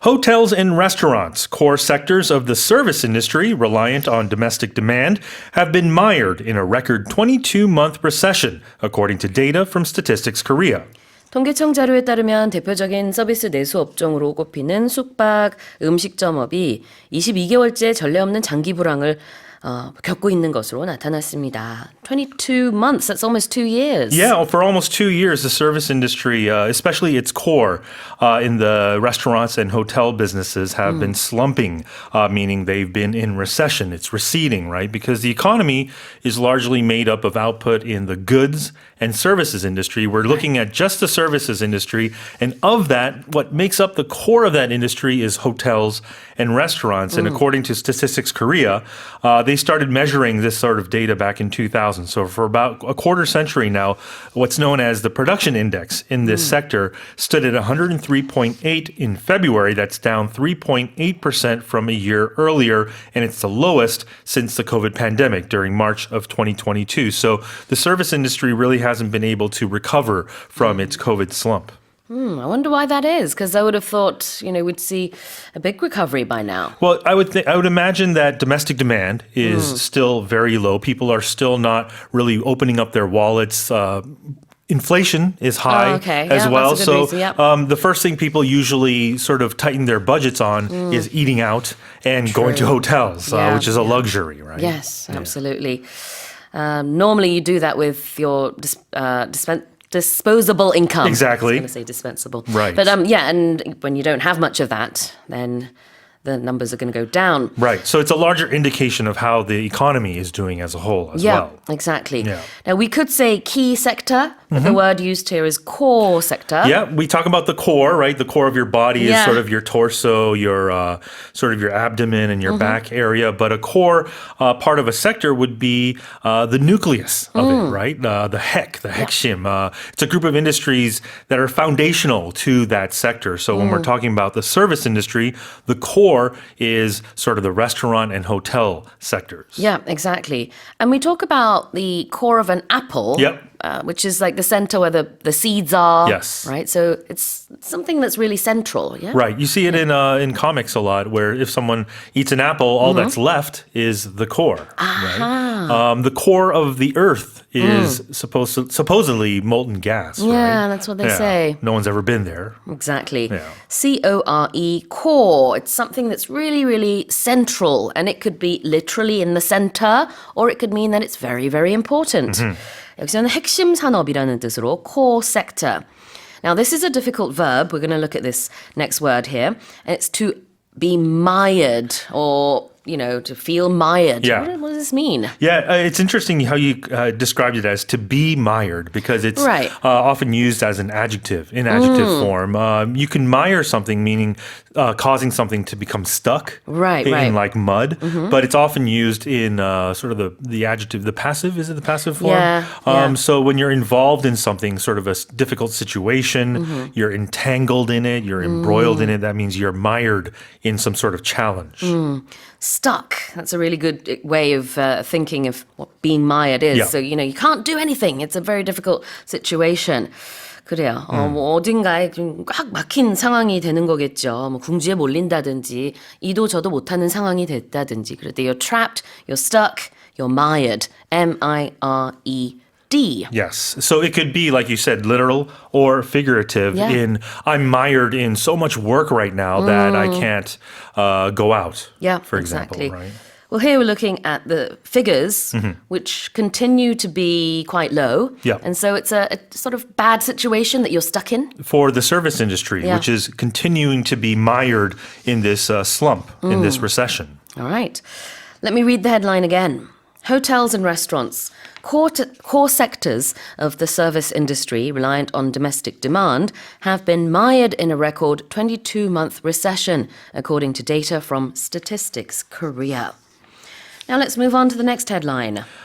Hotels and restaurants, core sectors of the service industry reliant on domestic demand, have been mired in a record 22-month recession, according to data from Statistics Korea. 통계청 자료에 따르면 대표적인 서비스 내수 업종으로 꼽히는 숙박, 음식점업이 22개월째 전례 없는 장기 불황을 겪고 있는 것으로 나타났습니다. 22 months, that's almost 2 years. Yeah, for almost 2 years, the service industry, especially its core in the restaurants and hotel businesses, have been slumping, meaning they've been in recession. It's receding, right? Because the economy is largely made up of output in the goods and services industry. We're looking at just the services industry, and of that, what makes up the core of that industry is hotels and restaurants. And according to Statistics Korea, they started measuring this sort of data back in 2000. So for about a quarter century now, what's known as the production index in this sector stood at 103.8 in February. That's down 3.8% from a year earlier, and it's the lowest since the COVID pandemic during March of 2022. So the service industry really hasn't been able to recover from its COVID slump. I wonder why that is, because I would have thought, we'd see a big recovery by now. Well, I would imagine that domestic demand is still very low. People are still not really opening up their wallets. Inflation is high as well. That's a good reason, yep. The first thing people usually sort of tighten their budgets on is eating out and going to hotels, which is a luxury, right? Yes, absolutely. Normally you do that with your disposable income. Exactly. I was going to say dispensable. Right. But and when you don't have much of that, then the numbers are going to go down. Right. So it's a larger indication of how the economy is doing as a whole as well. Yeah, exactly. Yeah. Now, we could say key sector, but the word used here is core sector. Yeah, we talk about the core, right? The core of your body is sort of your torso, your sort of your abdomen and your back area. But a core part of a sector would be the nucleus of it, right? The 핵심. It's a group of industries that are foundational to that sector. So when we're talking about the service industry, the core is sort of the restaurant and hotel sectors. Yeah, exactly. And we talk about the core of an apple. Yep. Which is like the center where the seeds are. Yes. Right? So it's something that's really central, yeah? Right. You see it in comics a lot where if someone eats an apple, all that's left is the core. Right? The core of the earth is supposedly molten gas. Yeah, right? That's what they say. No one's ever been there. Exactly. Yeah. core. It's something that's really, really central. And it could be literally in the center, or it could mean that it's very, very important. 여기서는 핵심 산업이라는 뜻으로 core sector. Now, this is a difficult verb. We're going to look at this next word here. And it's to be mired, or, to feel mired. Yeah. What does this mean? Yeah, it's interesting how you described it as to be mired, because it's Right. Often used as an adjective, in adjective form. You can mire something, meaning causing something to become stuck in like mud, but it's often used in sort of the adjective, the passive. Is it the passive form? Yeah. So when you're involved in something, sort of a difficult situation, you're entangled in it, you're embroiled in it, that means you're mired in some sort of challenge. Stuck. That's a really good way of thinking of what being mired is. Yeah. So, you can't do anything. It's a very difficult situation. 그래요. 어딘가에 좀 꽉 막힌 상황이 되는 거겠죠. 뭐 궁지에 몰린다든지 이도 저도 못하는 상황이 됐다든지. 그럴 때 you're trapped, you're stuck, you're mired. M-I-R-E-D. Yes. So it could be, like you said, literal or figurative in I'm mired in so much work right now that I can't go out, for example. Exactly. Right? Well, here we're looking at the figures, which continue to be quite low. Yeah. And so it's a sort of bad situation that you're stuck in. For the service industry, which is continuing to be mired in this slump, in this recession. All right. Let me read the headline again. Hotels and restaurants, core sectors of the service industry reliant on domestic demand, have been mired in a record 22-month recession, according to data from Statistics Korea. Now let's move on to the next headline.